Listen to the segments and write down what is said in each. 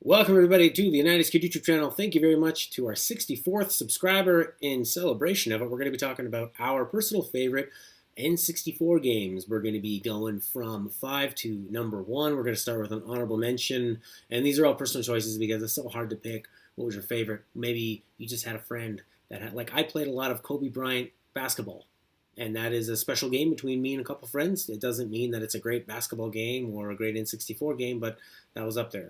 Welcome, everybody, to the United Kid YouTube channel. Thank you very much to our 64th subscriber. In celebration of it, we're going to be talking about our personal favorite N64 games. We're going to be going from 5 to number 1. We're going to start with an honorable mention. And these are all personal choices because it's so hard to pick what was your favorite. Maybe you just had a friend that had, like, I played a lot of Kobe Bryant basketball. And that is a special game between me and a couple friends. It doesn't mean that it's a great basketball game or a great N64 game, but that was up there.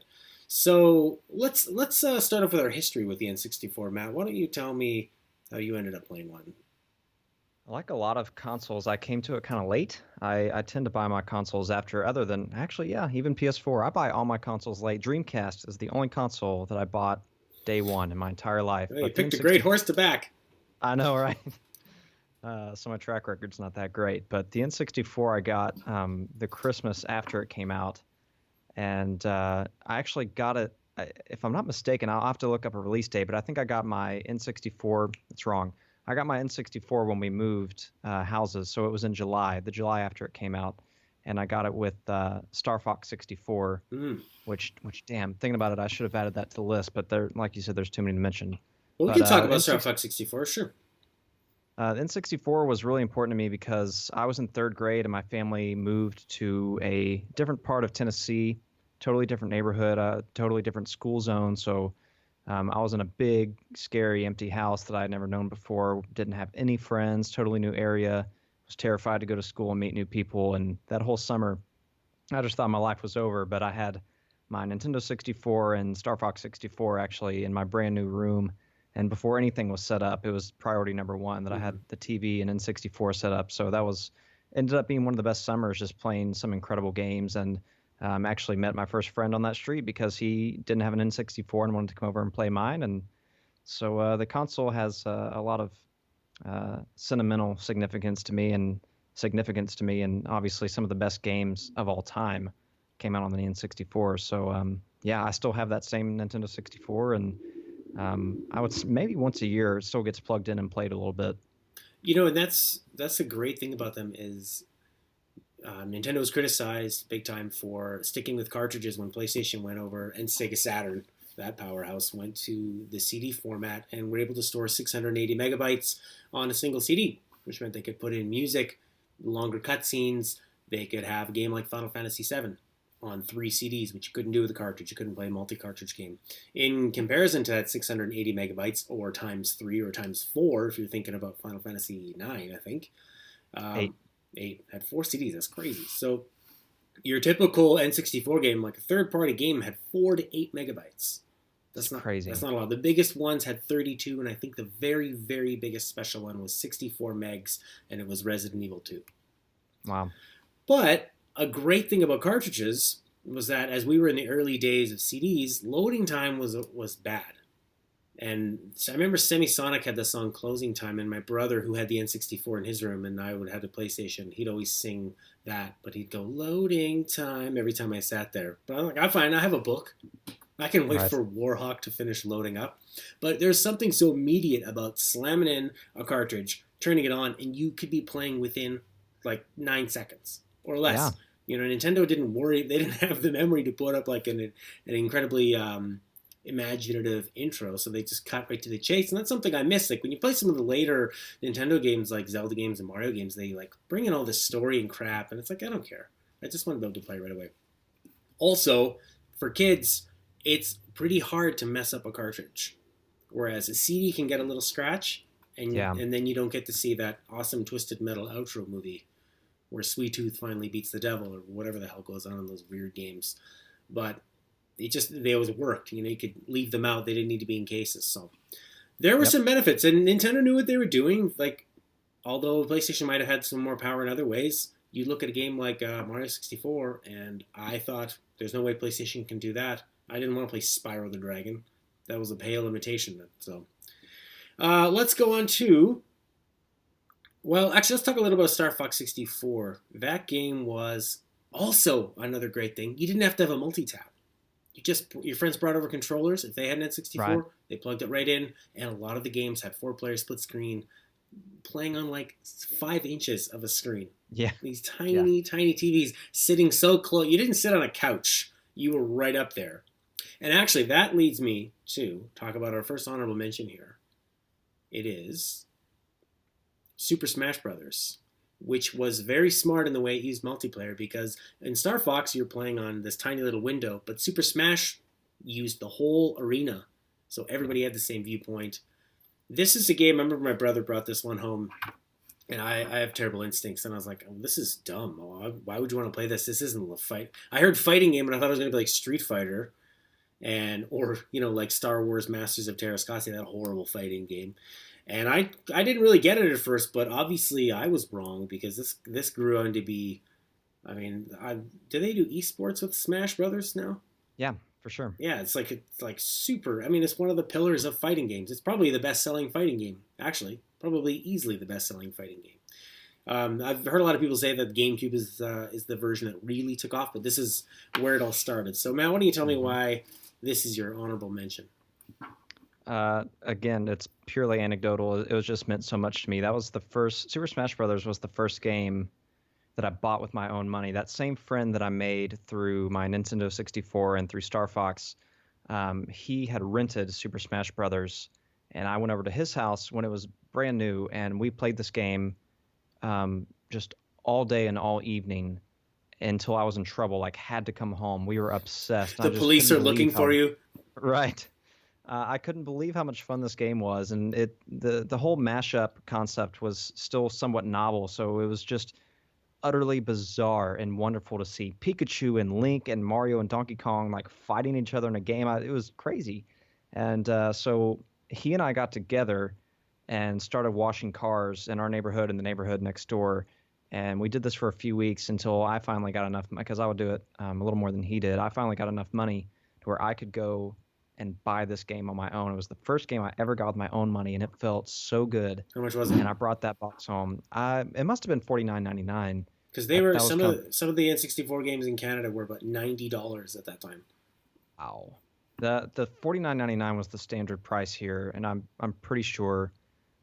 So let's start off with our history with the N64. Matt, why don't you tell me how you ended up playing one? Like a lot of consoles, I came to it kind of late. I tend to buy my consoles after, other than actually, yeah, even PS4. I buy all my consoles late. Dreamcast is the only console that I bought day one in my entire life. Well, you But the picked a great N64, horse to back. I know, right? So my track record's not that great. But the N64 I got the Christmas after it came out, and I actually got it. If I'm not mistaken, I'll have to look up a release date, but I think I got my N64. It's wrong. I got my N64 when we moved houses, so it was in July, the July after it came out, and I got it with Star Fox 64, Mm. which damn, thinking about it, I should have added that to the list, but there, like you said, there's too many to mention. Well, we But can talk about Star Fox 64, sure. N64 was really important to me because I was in third grade and my family moved to a different part of Tennessee, totally different neighborhood, totally different school zone. So I was in a big, scary, empty house that I had never known before, didn't have any friends, totally new area, was terrified to go to school and meet new people. And that whole summer, I just thought my life was over. But I had my Nintendo 64 and Star Fox 64 actually in my brand new room. And before anything was set up, it was priority number one that I Mm-hmm. had the TV and N64 set up. So that was ended up being one of the best summers, just playing some incredible games. And actually met my first friend on that street because he didn't have an N64 and wanted to come over and play mine. And so the console has a lot of sentimental significance to me, and obviously some of the best games of all time came out on the N64. So yeah, I still have that same Nintendo 64, and I would maybe once a year it still gets plugged in and played a little bit. And that's a great thing about them is Nintendo was criticized big time for sticking with cartridges when PlayStation went over, and Sega Saturn, that powerhouse, went to the CD format and were able to store 680 megabytes on a single CD, which meant they could put in music, longer cutscenes. They could have a game like Final Fantasy VII on 3 CDs, which you couldn't do with a cartridge. You couldn't play a multi-cartridge game. In comparison to that 680 megabytes, or times 3 or times 4, if you're thinking about Final Fantasy IX, I think. Eight. Um, 8 had 4 CDs. That's crazy. So your typical N64 game, like a third-party game, had 4 to 8 megabytes. It's That's not crazy. that's not a lot. The biggest ones had 32, and I think the very very biggest special one was 64 megs, and it was Resident Evil 2. Wow. But a great thing about cartridges was that as we were in the early days of CDs, loading time was bad. And so I remember Semisonic had the song "Closing Time," and my brother, who had the N64 in his room, and I would have the PlayStation, he'd always sing that, but he'd go "Loading Time" every time I sat there. But I'm like, I'm fine. I have a book. I can wait Right. for Warhawk to finish loading up. But there's something so immediate about slamming in a cartridge, turning it on, and you could be playing within like 9 seconds or Yeah. less. Nintendo didn't worry; they didn't have the memory to put up like an incredibly imaginative intro, so they just cut right to the chase, and that's something I miss. Like when you play some of the later Nintendo games, like Zelda games and Mario games, they like bring in all this story and crap, and it's like I don't care. I just want to be able to play right away. Also, for kids, it's pretty hard to mess up a cartridge, whereas a CD can get a little scratch, and Yeah. and then you don't get to see that awesome Twisted Metal outro movie where Sweet Tooth finally beats the devil or whatever the hell goes on in those weird games. But they always worked. You could leave them out. They didn't need to be in cases. So there were Yep. some benefits, and Nintendo knew what they were doing. Like, although PlayStation might have had some more power in other ways, you look at a game like Mario 64, and I thought there's no way PlayStation can do that. I didn't want to play Spyro the Dragon. That was a pale imitation. So let's go on to. Well, actually, let's talk a little about Star Fox 64. That game was also another great thing. You didn't have to have a multi-tap. Your friends brought over controllers. If they had an Right. N64, they plugged it right in, and a lot of the games had 4-player split screen, playing on like 5 inches of a screen. Yeah. These Yeah. tiny, tiny TVs sitting so close. You didn't sit on a couch. You were right up there. And actually, that leads me to talk about our first honorable mention here. It is Super Smash Brothers, which was very smart in the way it used multiplayer because in Star Fox you're playing on this tiny little window, but Super Smash used the whole arena, so everybody had the same viewpoint. This is a game. I remember my brother brought this one home, and I have terrible instincts, and I was like, oh, "This is dumb. Why would you want to play this? This isn't a fight." I heard fighting game, and I thought it was going to be like Street Fighter, and or like Star Wars Masters of Terrascasi, that horrible fighting game. And I didn't really get it at first, but obviously I was wrong because this grew on to be. I mean, do they do esports with Smash Brothers now? Yeah, for sure. Yeah, it's like super. I mean, it's one of the pillars of fighting games. It's probably the best-selling fighting game. Actually, probably easily the best-selling fighting game. I've heard a lot of people say that GameCube is the version that really took off, but this is where it all started. So, Matt, why don't you tell me why this is your honorable mention? Again, it's purely anecdotal. It was just meant so much to me. That was the first Super Smash Brothers was the first game that I bought with my own money. That same friend that I made through my Nintendo 64 and through Star Fox, he had rented Super Smash Brothers, and I went over to his house when it was brand new, and we played this game just all day and all evening until I was in trouble. Like, had to come home. We were obsessed. The police are looking for you. Right. I couldn't believe how much fun this game was, and the whole mashup concept was still somewhat novel. So it was just utterly bizarre and wonderful to see Pikachu and Link and Mario and Donkey Kong like fighting each other in a game. It was crazy, and so he and I got together and started washing cars in our neighborhood and the neighborhood next door. And we did this for a few weeks until I finally got enough, because I would do it a little more than he did. I finally got enough money to where I could go and buy this game on my own. It was the first game I ever got with my own money, and it felt so good. How much was it? And I brought that box home. It must have been $49.99. Because they were some of the N64 games in Canada were about $90 at that time. Wow. The $49.99 was the standard price here, and I'm pretty sure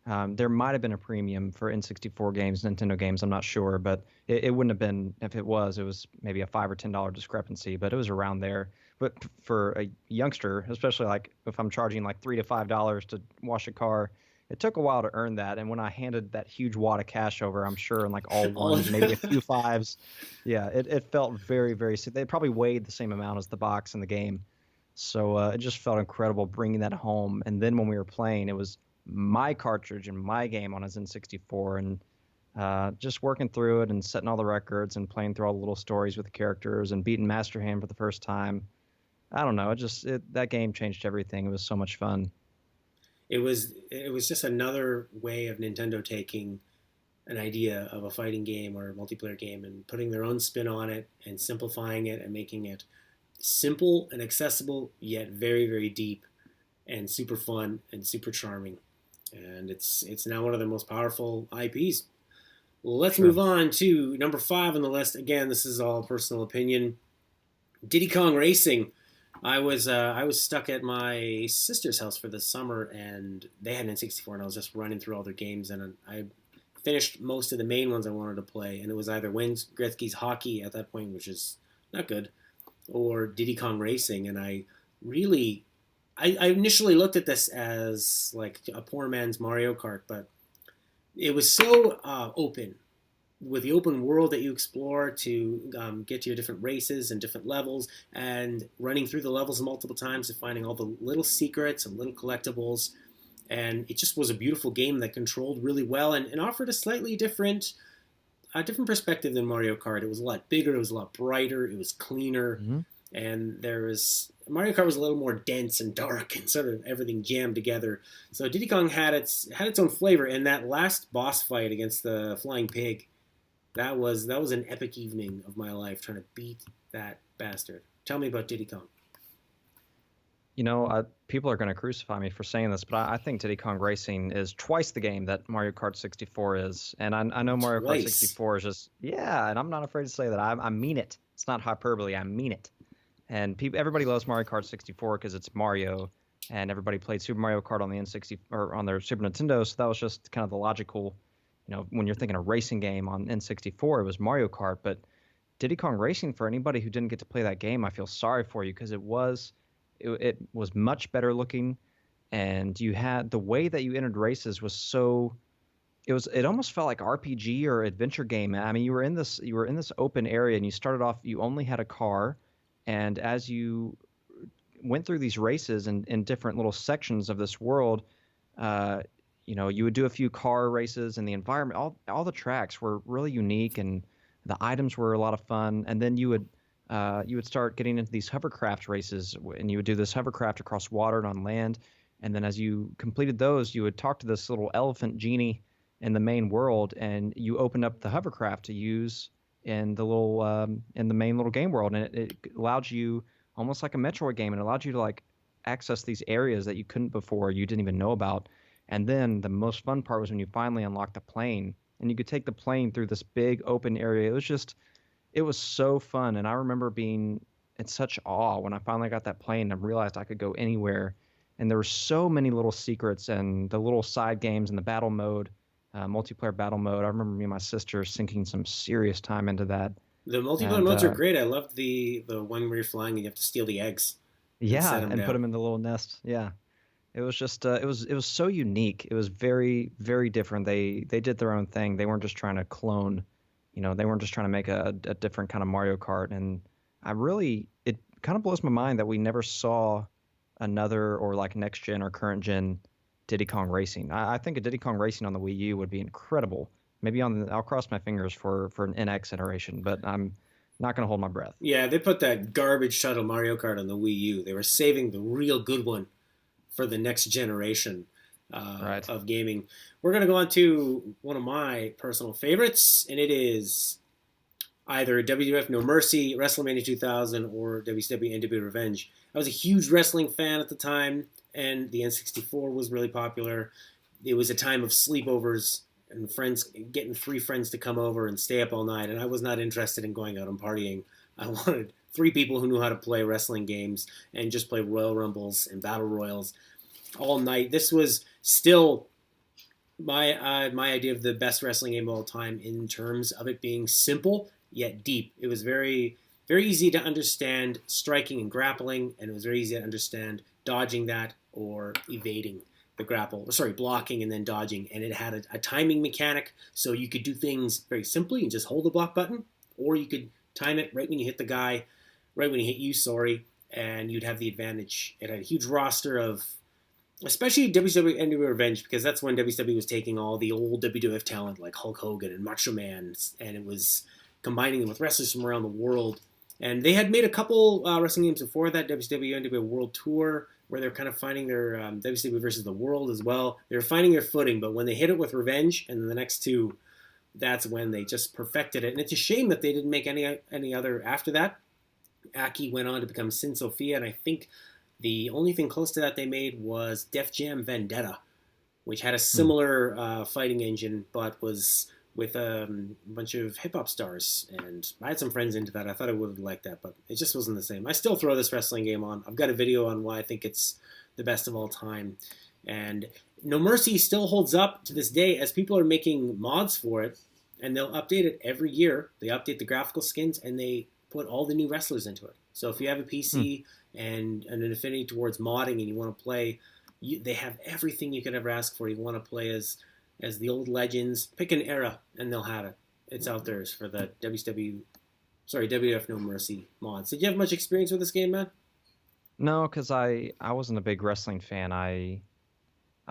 there might have been a premium for N64 games, Nintendo games. I'm not sure, but it wouldn't have been. If it was maybe a $5 or $10 discrepancy, but it was around there. But for a youngster, especially like if I'm charging like $3 to $5 to wash a car, it took a while to earn that. And when I handed that huge wad of cash over, I'm sure in like all ones, maybe a few fives, yeah, it felt very, very. They probably weighed the same amount as the box in the game, so it just felt incredible bringing that home. And then when we were playing, it was my cartridge and my game on his N64, and just working through it and setting all the records and playing through all the little stories with the characters and beating Master Hand for the first time. I don't know. That game changed everything. It was so much fun. It was just another way of Nintendo taking an idea of a fighting game or a multiplayer game and putting their own spin on it and simplifying it and making it simple and accessible yet very, very deep and super fun and super charming. And it's now one of the most powerful IPs. Well, let's move on to number 5 on the list. Again, this is all personal opinion. Diddy Kong Racing. I was stuck at my sister's house for the summer, and they had an N64, and I was just running through all their games, and I finished most of the main ones I wanted to play, and it was either Wayne Gretzky's Hockey at that point, which is not good, or Diddy Kong Racing, and I initially looked at this as like a poor man's Mario Kart, but it was so open, with the open world that you explore to get to your different races and different levels, and running through the levels multiple times and finding all the little secrets and little collectibles. And it just was a beautiful game that controlled really well and offered a slightly different perspective than Mario Kart. It was a lot bigger, it was a lot brighter, it was cleaner, and Mario Kart was a little more dense and dark and sort of everything jammed together. So Diddy Kong had its own flavor, and that last boss fight against the flying pig, that was an epic evening of my life trying to beat that bastard. Tell me about Diddy Kong. You know, people are going to crucify me for saying this, but I think Diddy Kong Racing is twice the game that Mario Kart 64 is. And I know Mario Kart 64 is just, yeah, and I'm not afraid to say that. I mean it. It's not hyperbole. I mean it. And everybody loves Mario Kart 64 because it's Mario, and everybody played Super Mario Kart on the N60 or on their Super Nintendo, so that was just kind of the logical. When you're thinking a racing game on N64, it was Mario Kart. But Diddy Kong Racing, for anybody who didn't get to play that game, I feel sorry for you, because it was it was much better looking, and you had the way that you entered races was so it almost felt like RPG or adventure game. I mean, you were in this open area, and you started off, you only had a car, and as you went through these races and in different little sections of this world, uh, you would do a few car races, and the environment, all the tracks were really unique, and the items were a lot of fun. And then you would start getting into these hovercraft races, and you would do this hovercraft across water and on land. And then as you completed those, you would talk to this little elephant genie in the main world, and you opened up the hovercraft to use in the main little game world, and it allowed you, almost like a Metroid game, and it allowed you to like access these areas that you couldn't before, you didn't even know about. And then the most fun part was when you finally unlocked the plane, and you could take the plane through this big open area. It was so fun, and I remember being in such awe when I finally got that plane and realized I could go anywhere. And there were so many little secrets and the little side games and the battle mode, multiplayer battle mode. I remember me and my sister sinking some serious time into that. The multiplayer And modes are great. I loved the one where you're flying and you have to steal the eggs and set yeah, them and put down. them in the little nest. Yeah, it was just it was so unique. It was very very different. They did their own thing. They weren't just trying to clone, they weren't just trying to make a different kind of Mario Kart. And it kind of blows my mind that we never saw another, or like next gen or current gen Diddy Kong Racing. I think a Diddy Kong Racing on the Wii U would be incredible. Maybe I'll cross my fingers for an NX iteration, but I'm not gonna hold my breath. Yeah, they put that garbage title Mario Kart on the Wii U. They were saving the real good one for the next generation Right. of gaming. We're going to go on to one of my personal favorites, and it is either WWF No Mercy, WrestleMania 2000, or WCW NWA Revenge. I was a huge wrestling fan at the time, and the N64 was really popular. It was a time of sleepovers and friends getting three friends to come over and stay up all night, and I was not interested in going out and partying. I wanted three people who knew how to play wrestling games and just play Royal Rumbles and Battle Royals all night. This was still my idea of the best wrestling game of all time in terms of it being simple yet deep. It was very easy to understand striking and grappling, and it was very easy to understand dodging that or evading the grapple. Sorry, blocking and then dodging. And it had a timing mechanic, so you could do things very simply and just hold the block button, or you could time it right when you hit the guy, right when he hit you. Sorry, and you'd have the advantage. It had a huge roster of, especially WCW NWA Revenge, because that's when WCW was taking all the old WWF talent like Hulk Hogan and Macho Man, and it was combining them with wrestlers from around the world. And they had made a couple wrestling games before that, WCW NWA World Tour, where they're kind of finding their WCW versus the World as well. They were finding their footing, but when they hit it with Revenge and then the next two, that's when they just perfected it. And it's a shame that they didn't make any other after that. Aki went on to become Sin Sophia, and I think the only thing close to that they made was Def Jam Vendetta, which had a Hmm. similar fighting engine, but was with a bunch of hip hop stars. And I had some friends into that. I thought I would have liked that, but it just wasn't the same. I still throw this wrestling game on. I've got a video on why I think it's the best of all time. And No Mercy still holds up to this day as people are making mods for it, and they'll update it every year. They update the graphical skins and they put all the new wrestlers into it. So if you have a Hmm. PC and an affinity towards modding and you want to play, they have everything you could ever ask for. You want to play as the old legends, pick an era and they'll have it. It's out there for the WWF No Mercy mods. Did you have much experience with this game, man? No, because I wasn't a big wrestling fan. I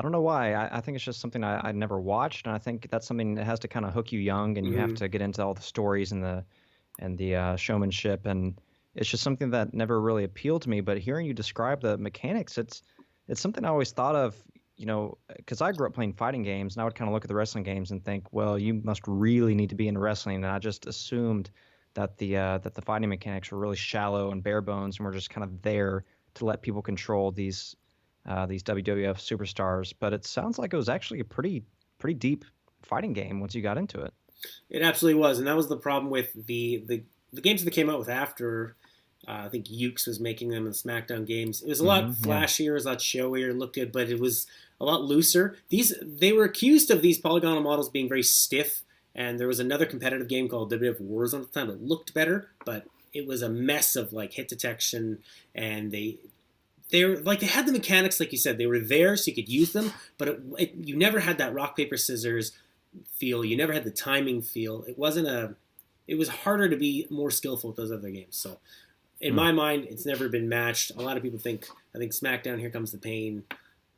don't know why. I think it's just something I never watched, and I think that's something that has to kind of hook you young, and you have Mm-hmm. to get into all the stories and the showmanship, and it's just something that never really appealed to me. But hearing you describe the mechanics, it's something I always thought of, because I grew up playing fighting games, and I would kind of look at the wrestling games and think, well, you must really need to be into wrestling, and I just assumed that the fighting mechanics were really shallow and bare bones, and were just kind of there to let people control these WWF superstars. But it sounds like it was actually a pretty deep fighting game once you got into it. It absolutely was, and that was the problem with the games that came out with after. I think Ukes was making them in SmackDown games. It was a lot Yeah. flashier, it was a lot showier, looked good, but it was a lot looser. They were accused of these polygonal models being very stiff, and there was another competitive game called WWF Warzone at the time that looked better, but it was a mess of like hit detection, and they're like they had the mechanics, like you said, they were there so you could use them, but you never had that rock paper scissors feel. You never had the timing feel. It wasn't a. It was harder to be more skillful with those other games. So, in my mind, it's never been matched. A lot of people think I think SmackDown Here Comes the Pain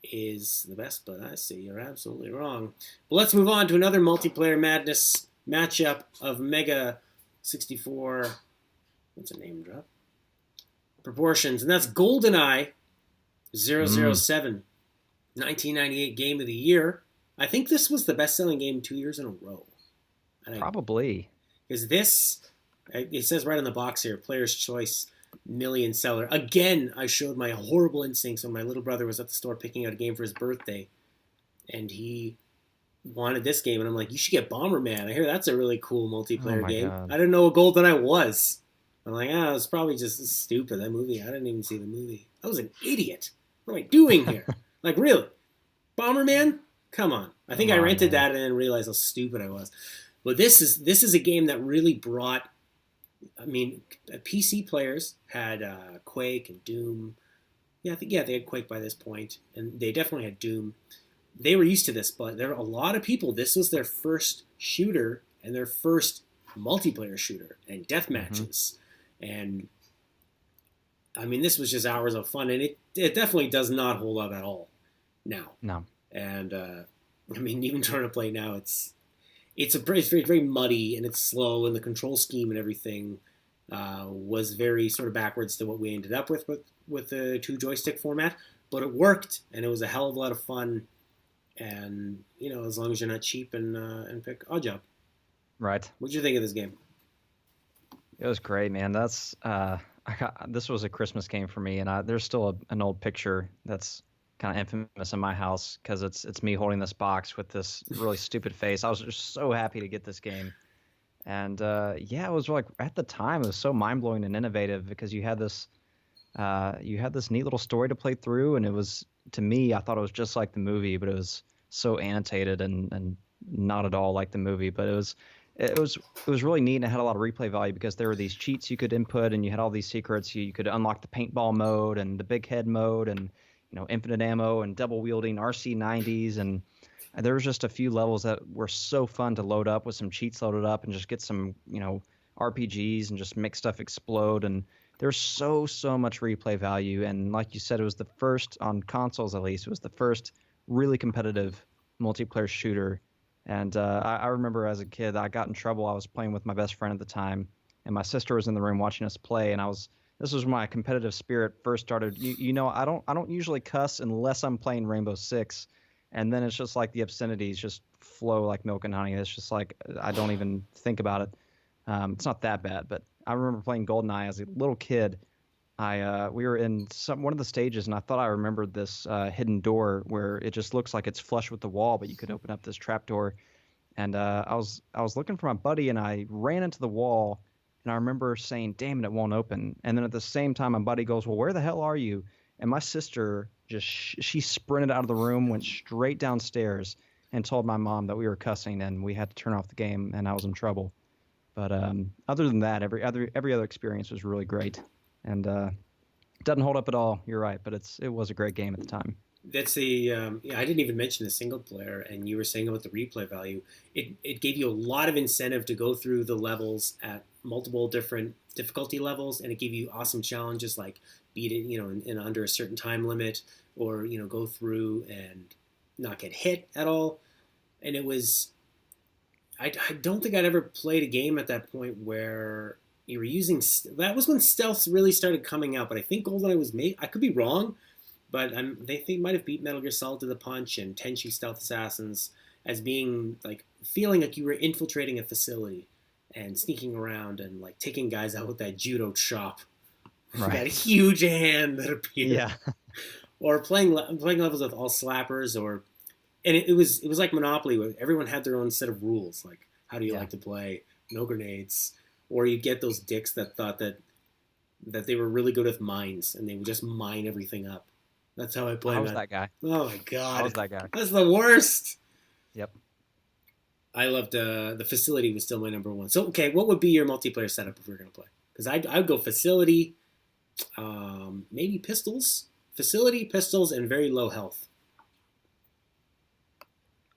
is the best, but I say you're absolutely wrong. But let's move on to another multiplayer madness matchup of Mega 64. What's a name drop? Proportions, and that's Goldeneye 007, 1998 Game of the Year. I think this was the best-selling game 2 years in a row. Probably. Because this, it says right on the box here, Player's Choice Million Seller. Again, I showed my horrible instincts when my little brother was at the store picking out a game for his birthday, and he wanted this game, and I'm like, you should get Bomberman. I hear that's a really cool multiplayer game. God. I didn't know what Goldeneye was. I'm like, it's probably just stupid, that movie. I didn't even see the movie. I was an idiot. What am I doing here? Like, really? Bomberman? Come on. I think I rented that and then realized how stupid I was. But this is a game that really brought, I mean, PC players had Quake and Doom. Yeah, they had Quake by this point, and they definitely had Doom. They were used to this, but there are a lot of people, this was their first shooter and their first multiplayer shooter and death matches. And I mean, this was just hours of fun, and it definitely does not hold up at all now. No. And I mean, even trying to play now, it's very, very muddy, and it's slow, and the control scheme and everything was very sort of backwards to what we ended up with the 2 joystick format. But it worked, and it was a hell of a lot of fun. And as long as you're not cheap and pick Oddjob. Right. What'd you think of this game? It was great, man. This was a Christmas game for me, and there's still an old picture that's kind of infamous in my house because it's me holding this box with this really stupid face. I was just so happy to get this game, and it was like at the time it was so mind blowing and innovative because you had this neat little story to play through, and it was, to me, I thought it was just like the movie, but it was so annotated and not at all like the movie, but it was really neat, and it had a lot of replay value because there were these cheats you could input, and you had all these secrets. You could unlock the paintball mode and the big head mode, and infinite ammo and double wielding RC90s, and there was just a few levels that were so fun to load up with some cheats loaded up and just get some RPGs and just make stuff explode. And there's so much replay value, and like you said, it was the first on consoles, at least it was the first really competitive multiplayer shooter. And I remember as a kid, I got in trouble. I was playing with my best friend at the time, and my sister was in the room watching us play. And this was when my competitive spirit first started. I don't usually cuss unless I'm playing Rainbow Six, and then it's just like the obscenities just flow like milk and honey. It's just like I don't even think about it. It's not that bad, but I remember playing Goldeneye as a little kid. We were in one of the stages, and I thought I remembered this hidden door where it just looks like it's flush with the wall, but you could open up this trap door. And I was looking for my buddy, and I ran into the wall, and I remember saying, "Damn it, it won't open." And then at the same time, my buddy goes, "Well, where the hell are you?" And my sister just she sprinted out of the room, went straight downstairs, and told my mom that we were cussing, and we had to turn off the game, and I was in trouble. But other than that, every other experience was really great. And doesn't hold up at all. You're right, but it was a great game at the time. That's the I didn't even mention the single player, and you were saying about the replay value. It gave you a lot of incentive to go through the levels at multiple different difficulty levels, and it gave you awesome challenges like beat it, in under a certain time limit, or go through and not get hit at all. And it was, I don't think I'd ever played a game at that point where you were using, that was when stealth really started coming out, but I think GoldenEye was made, I could be wrong, but they might have beat Metal Gear Solid to the punch and Tenchu Stealth Assassins as being like feeling like you were infiltrating a facility and sneaking around and like taking guys out with that judo chop, right. That huge hand that appeared, yeah, or playing levels with all slappers, and it was like Monopoly where everyone had their own set of rules, like how do you like to play, no grenades. Or you'd get those dicks that thought that they were really good with mines, and they would just mine everything up. That's how I played. I was that guy. Oh my god, I was that guy. That's the worst. Yep. I loved the facility was still my number one. So okay, what would be your multiplayer setup if we were gonna play? Because I'd go facility, maybe pistols. facility, pistols, and very low health.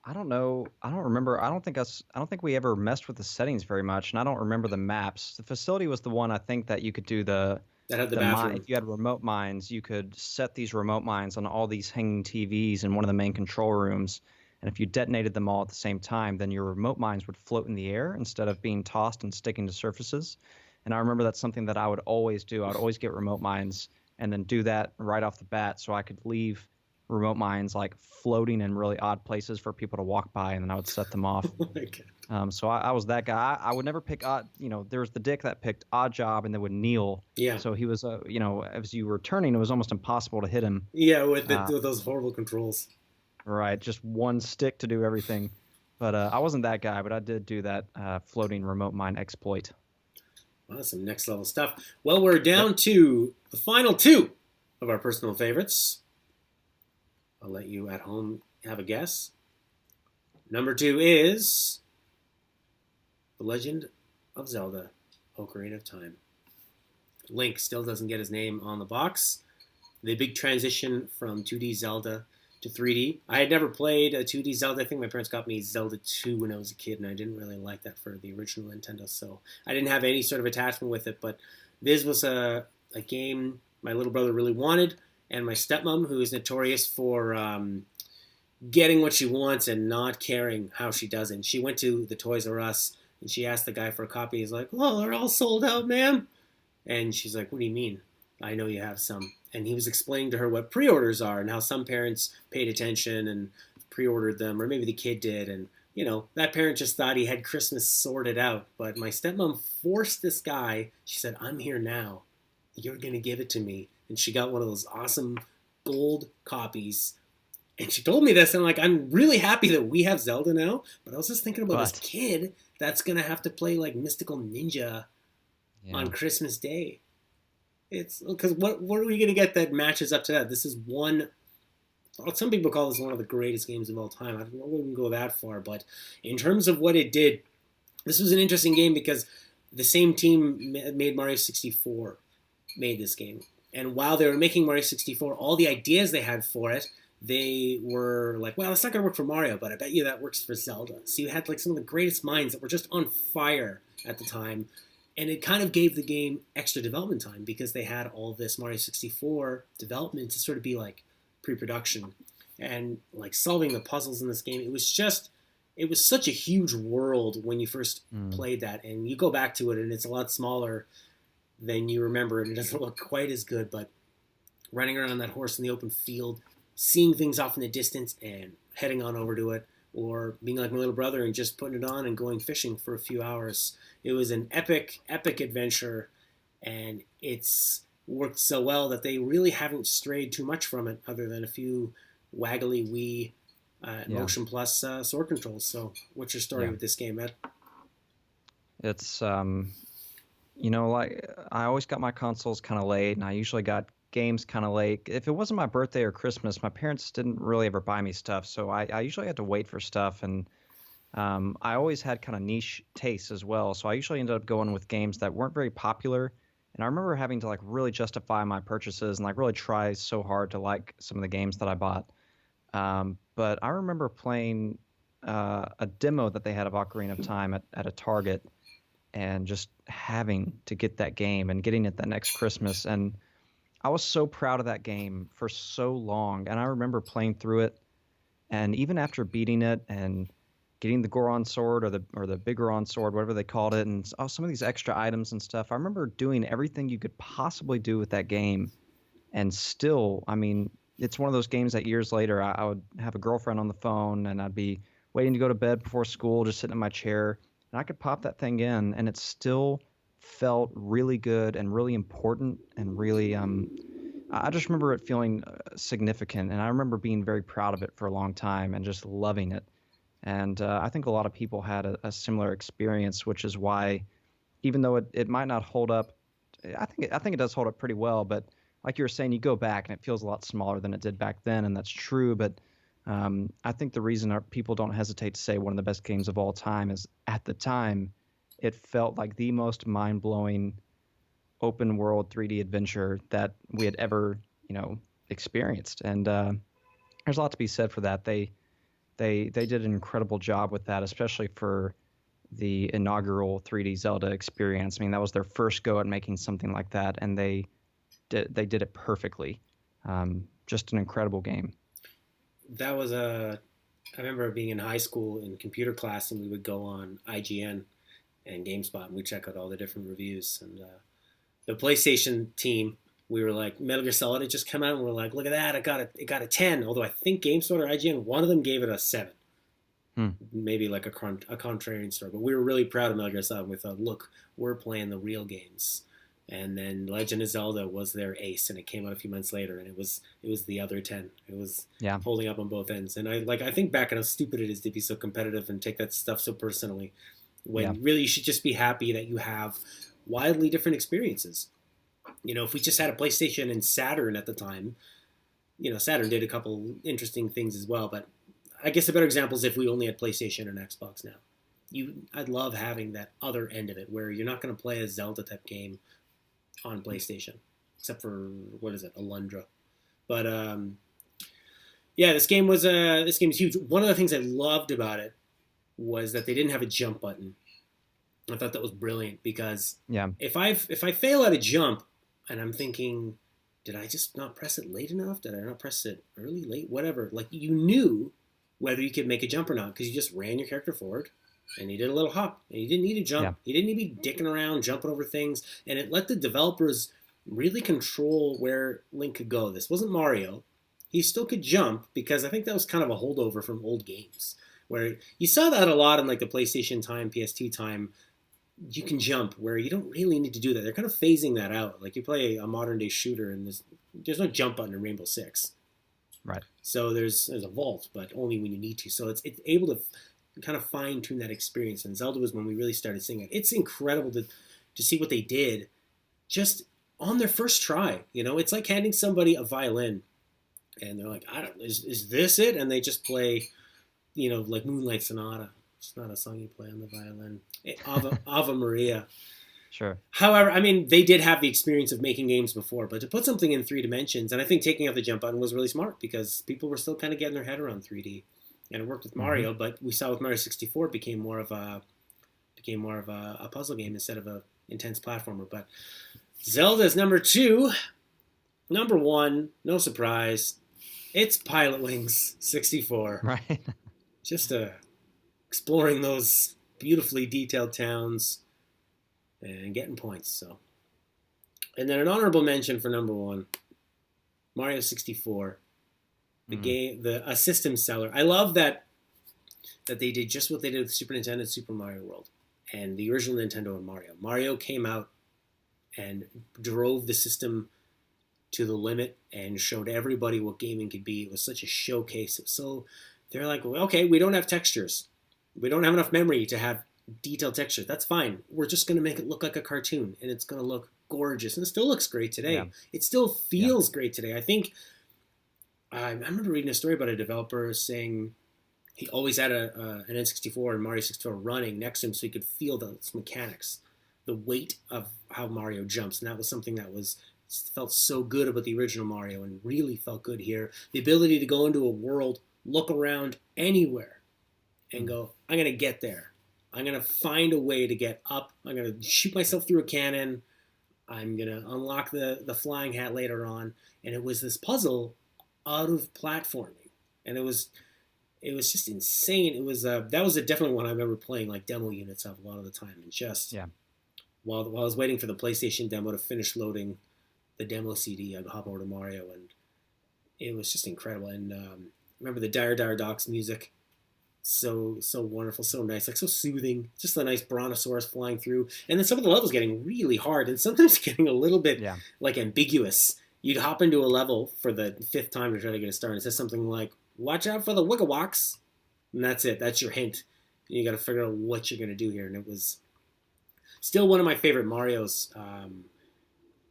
I don't know. I don't remember. I don't think we ever messed with the settings very much, and I don't remember the maps. The facility was the one I think that you could do That had the the mine. bathroom. If you had remote mines, you could set these remote mines on all these hanging TVs in one of the main control rooms. And if you detonated them all at the same time, then your remote mines would float in the air instead of being tossed and sticking to surfaces. And I remember that's something that I would always do. I would always get remote mines and then do that right off the bat so I could leave remote mines like floating in really odd places for people to walk by, and then I would set them off. Oh my God. So I was that guy. I would never pick odd. There was the dick that picked odd job and then would kneel. Yeah. So he was, as you were turning, it was almost impossible to hit him. Yeah, with Uh, with those horrible controls. right, just one stick to do everything. But I wasn't that guy, but I did do that floating remote mine exploit. Awesome, next level stuff. Well, we're Yep. down to the final two of our personal favorites. I'll let you at home have a guess. Number 2 is The Legend of Zelda, Ocarina of Time. Link still doesn't get his name on the box. The big transition from 2D Zelda to 3D. I had never played a 2D Zelda. I think my parents got me Zelda 2 when I was a kid, and I didn't really like that for the original Nintendo, so I didn't have any sort of attachment with it, but this was a game my little brother really wanted, and my stepmom, who is notorious for getting what she wants and not caring how she does it. She went to the Toys R Us, and she asked the guy for a copy. He's like, "Oh, they're all sold out, ma'am." And she's like, "What do you mean? I know you have some." And he was explaining to her what pre-orders are and how some parents paid attention and pre-ordered them, or maybe the kid did. And, that parent just thought he had Christmas sorted out. But my stepmom forced this guy. She said, "I'm here now. You're going to give it to me." And she got one of those awesome gold copies. And she told me this, and I'm really happy that we have Zelda now. But I was just thinking about this kid that's going to have to play like Mystical Ninja on Christmas Day. It's because what are we going to get that matches up to that? This is one. Some people call this one of the greatest games of all time. I wouldn't go that far, but in terms of what it did, this was an interesting game because the same team made Mario 64 made this game, and while they were making Mario 64, all the ideas they had for it, they were like, "Well, it's not going to work for Mario, but I bet you that works for Zelda." So you had some of the greatest minds that were just on fire at the time. And it kind of gave the game extra development time because they had all this Mario 64 development to sort of be like pre-production and solving the puzzles in this game. It was such a huge world when you first played that, and you go back to it and it's a lot smaller than you remember, and it doesn't look quite as good, but running around that horse in the open field, seeing things off in the distance and heading on over to it, or being like my little brother and just putting it on and going fishing for a few hours. It was an epic adventure, and it's worked so well that they really haven't strayed too much from it other than a few waggly Wii Motion Plus sword controls. So what's your story with this game, Ed? It's, I always got my consoles kind of late, and I usually got games kind of late. If it wasn't my birthday or Christmas, my parents didn't really ever buy me stuff, so I usually had to wait for stuff, and I always had kind of niche tastes as well, so I usually ended up going with games that weren't very popular, and I remember having to really justify my purchases and really try so hard to like some of the games that I bought. But I remember playing a demo that they had of Ocarina of Time at a Target, and just having to get that game and getting it that next Christmas, and I was so proud of that game for so long, and I remember playing through it, and even after beating it and getting the Goron sword or the big Goron sword, whatever they called it, and some of these extra items and stuff, I remember doing everything you could possibly do with that game, and still, it's one of those games that years later I would have a girlfriend on the phone, and I'd be waiting to go to bed before school, just sitting in my chair, and I could pop that thing in, and it still felt really good and really important and really I just remember it feeling significant, and I remember being very proud of it for a long time and just loving it. And I think a lot of people had a similar experience, which is why, even though it might not hold up, I think it does hold up pretty well. But like you were saying, you go back and it feels a lot smaller than it did back then, and that's true. But I think the reason people don't hesitate to say one of the best games of all time is at the time, it felt like the most mind-blowing open world 3D adventure that we had ever experienced. And there's a lot to be said for that. They did an incredible job with that, especially for the inaugural 3D Zelda experience. I mean, that was their first go at making something like that, and they did it perfectly. Just an incredible game. That was I remember being in high school in computer class, and we would go on IGN and GameSpot, and we check out all the different reviews. And the PlayStation team, we were like, Metal Gear Solid had just come out, and we're like, look at that, it got a 10. Although I think GameSpot or IGN, one of them gave it a 7. Maybe like a contrarian store. But we were really proud of Metal Gear Solid. We thought, look, we're playing the real games. And then Legend of Zelda was their ace, and it came out a few months later, and it was the other 10. It was holding up on both ends. And I think back on how stupid it is to be so competitive and take that stuff so personally, when really you should just be happy that you have wildly different experiences. You know, if we just had a PlayStation and Saturn at the time, you know, Saturn did a couple interesting things as well, but I guess a better example is if we only had PlayStation and Xbox now. I'd love having that other end of it, where you're not going to play a Zelda type game on PlayStation, except for what is it, Alundra. But yeah, this game is huge. One of the things I loved about it was that they didn't have a jump button. I thought that was brilliant, because if I fail at a jump and I'm thinking, did I just not press it late enough? Did I not press it early, late, whatever? Like, you knew whether you could make a jump or not, because you just ran your character forward and you did a little hop, and you didn't need to jump. Yeah. You didn't need to be dicking around, jumping over things, and it let the developers really control where Link could go. This wasn't Mario. He still could jump, because I think that was kind of a holdover from old games, where you saw that a lot in like the PlayStation time, PS2 time. You can jump where you don't really need to do that. They're kind of phasing that out. Like, you play a modern day shooter, and there's no jump button in Rainbow Six. Right. So there's a vault, but only when you need to. So it's able to kind of fine tune that experience. And Zelda was when we really started seeing it. It's incredible to see what they did just on their first try. You know, it's like handing somebody a violin, and they're like, is this it? And they just play, you know, like Moonlight Sonata. It's not a song you play on the violin. Ave Maria. Sure. However, I mean, they did have the experience of making games before, but to put something in 3 dimensions, and I think taking out the jump button was really smart, because people were still kind of getting their head around 3D, and it worked with Mario. But we saw with Mario 64, it became more of a puzzle game instead of a intense platformer. But Zelda is number 2. Number 1, no surprise, it's Pilotwings 64. Right. Just exploring those beautifully detailed towns and getting points. So, and then an honorable mention for number 1, Mario 64, the game, a system seller. I love that they did just what they did with Super Nintendo and Super Mario World and the original Nintendo and Mario. Mario came out and drove the system to the limit and showed everybody what gaming could be. It was such a showcase. So they're like, well, okay, we don't have textures. We don't have enough memory to have detailed texture. That's fine. We're just going to make it look like a cartoon, and it's going to look gorgeous, and it still looks great today. Yeah. It still feels great today. I think I remember reading a story about a developer saying he always had an N64 and Mario 64 running next to him, so he could feel those mechanics, the weight of how Mario jumps, and that was something that felt so good about the original Mario, and really felt good here. The ability to go into a world, look around anywhere, and go, I'm going to get there. I'm going to find a way to get up. I'm going to shoot myself through a cannon. I'm going to unlock the flying hat later on. And it was this puzzle out of platforming. And it was just insane. It was that was definitely one I remember playing like demo units of a lot of the time. And just while I was waiting for the PlayStation demo to finish loading the demo CD, I'd hop over to Mario. And it was just incredible. And remember the Dire Dire Docks music. So wonderful, so nice, like so soothing. Just a nice brontosaurus flying through, and then some of the levels getting really hard, and sometimes getting a little bit like ambiguous. You'd hop into a level for the 5th time to try to get a star, and it says something like, "Watch out for the Wiggawocks," and that's it. That's your hint. And you got to figure out what you're gonna do here, and it was still one of my favorite Marios.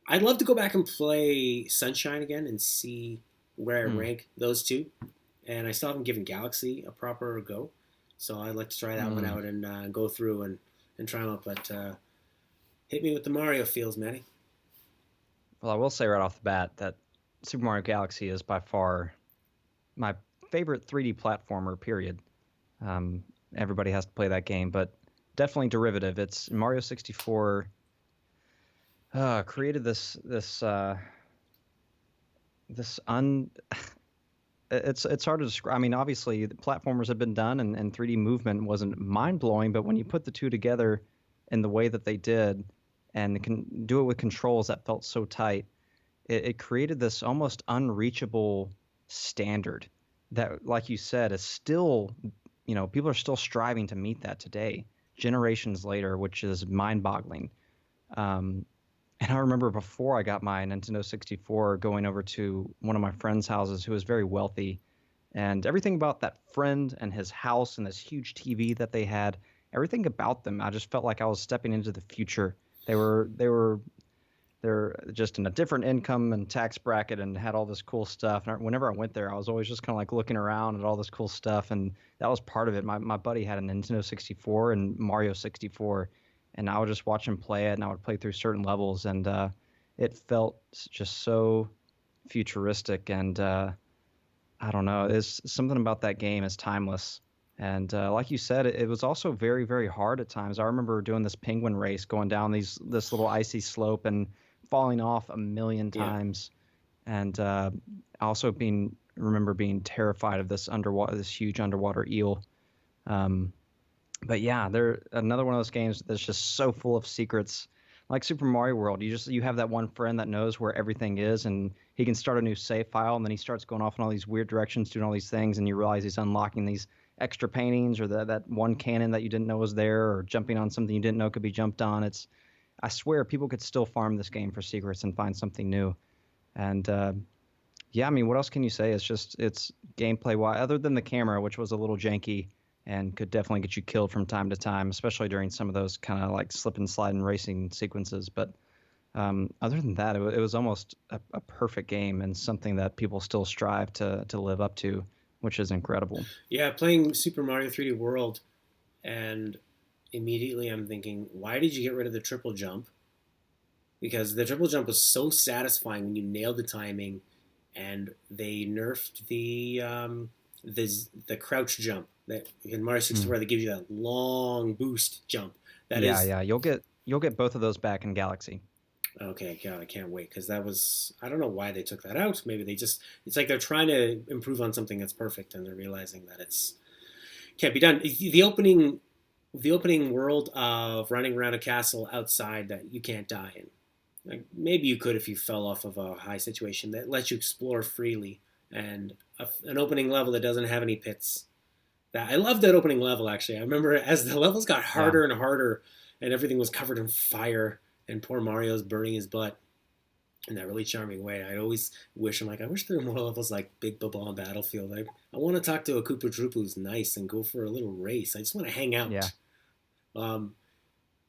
I'd love to go back and play Sunshine again and see where I rank those two. And I still haven't given Galaxy a proper go. So I'd like to try that one out and go through and try them out. But hit me with the Mario feels, Matty. Well, I will say right off the bat that Super Mario Galaxy is by far my favorite 3D platformer. Period. Um, Everybody has to play that game, but definitely derivative. It's Mario 64 created this un. It's hard to describe. I mean, obviously, the platformers have been done, and 3D movement wasn't mind blowing, but when you put the two together in the way that they did, and can do it with controls that felt so tight, it created this almost unreachable standard that, like you said, is still, people are still striving to meet that today, generations later, which is mind-boggling. Um, and I remember before I got my Nintendo 64, going over to one of my friend's houses who was very wealthy, and everything about that friend and his house and this huge TV that they had, everything about them, I just felt like I was stepping into the future. They're just in a different income and tax bracket and had all this cool stuff. And whenever I went there, I was always just kind of like looking around at all this cool stuff. And that was part of it. My buddy had a Nintendo 64 and Mario 64. And I would just watch him play it, and I would play through certain levels. And it felt just so futuristic. And I don't know. There's something about that game is timeless. And like you said, it was also very, very hard at times. I remember doing this penguin race, going down this little icy slope and falling off a million Yeah. times, and also remember being terrified of this huge underwater eel. Um, but yeah, they're another one of those games that's just so full of secrets. Like Super Mario World, you have that one friend that knows where everything is, and he can start a new save file, and then he starts going off in all these weird directions, doing all these things, and you realize he's unlocking these extra paintings, or that one cannon that you didn't know was there, or jumping on something you didn't know could be jumped on. I swear people could still farm this game for secrets and find something new. And yeah, I mean, what else can you say? It's gameplay wise, other than the camera, which was a little janky and could definitely get you killed from time to time, especially during some of those kind of like slip and slide and racing sequences. But other than that, it was almost a perfect game and something that people still strive to live up to, which is incredible. Yeah, playing Super Mario 3D World, and immediately I'm thinking, why did you get rid of the triple jump? Because the triple jump was so satisfying when you nailed the timing, and they nerfed the crouch jump that in Mario Mm. 64 they give you that long boost jump. That Yeah, is yeah, you'll get both of those back in Galaxy. okay. God, I can't wait because that was I don't know why they took that out. Maybe they just it's like they're trying to improve on something that's perfect and they're realizing that it's can't be done. The opening world of running around a castle outside that you can't die in. Like maybe you could if you fell off of a high situation that lets you explore freely, and an opening level that doesn't have any pits. That I love that opening level actually. I remember as the levels got Yeah. harder and harder, and everything was covered in fire, and poor Mario's burning his butt in that really charming way. I always wish I wish there were more levels like Big Bubba on Battlefield. I want to talk to a Koopa Troop who's nice and go for a little race. I just want to hang Yeah. out. Um,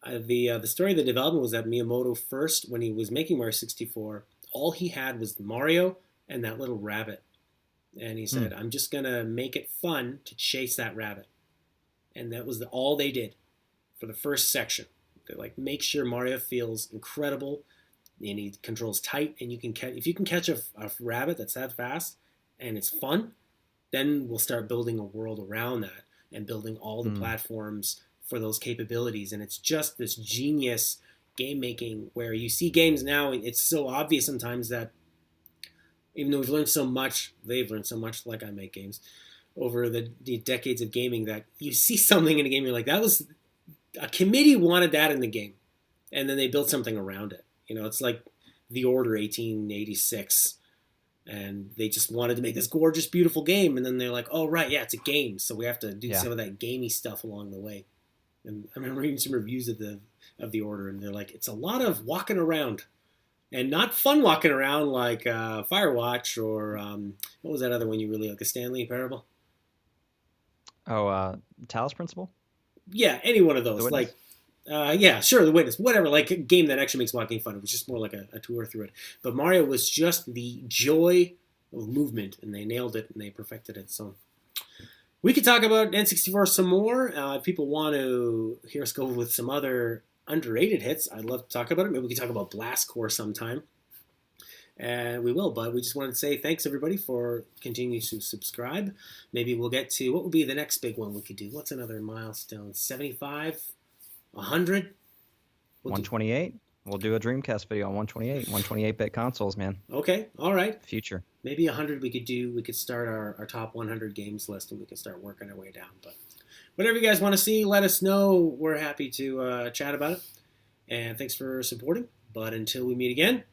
the story of the development was that Miyamoto first, when he was making Mario 64, all he had was Mario and that little rabbit, and he Hmm. said, "I'm just gonna make it fun to chase that rabbit," and that was all they did for the first section. They make sure Mario feels incredible, and he controls tight, and you can catch if you can catch a rabbit that's that fast, and it's fun, then we'll start building a world around that and building all the Hmm. platforms for those capabilities. And it's just this genius game making where you see games now, it's so obvious sometimes that even though we've learned so much, they've learned so much, like I make games, over the decades of gaming, that you see something in a game, you're like, that was a committee wanted that in the game. And then they built something around it. It's like The Order 1886 and they just wanted to make this gorgeous, beautiful game. And then they're like, "Oh, right, yeah, it's a game, so we have to do Yeah. some of that gamey stuff along the way." And I remember reading some reviews of the order, and they're like, "It's a lot of walking around, and not fun walking around like Firewatch or what was that other one you really like, the Stanley Parable?" Oh, Talos Principle, Yeah, any one of The those. Witness. Yeah, sure, The Witness, whatever. Like a game that actually makes walking fun. It was just more like a tour through it. But Mario was just the joy of movement, and they nailed it and they perfected it. So we could talk about N64 some more. If people want to hear us go with some other underrated hits, I'd love to talk about it. Maybe we could talk about Blast Core sometime. And we will, but we just wanted to say thanks everybody for continuing to subscribe. Maybe we'll get to, what would be the next big one we could do? What's another milestone? 75? 100? 128. We'll do a Dreamcast video on 128, 128-bit consoles, man. Okay, all right. Future. Maybe 100 we could do. We could start our top 100 games list, and we can start working our way down. But whatever you guys want to see, let us know. We're happy to chat about it. And thanks for supporting. But until we meet again,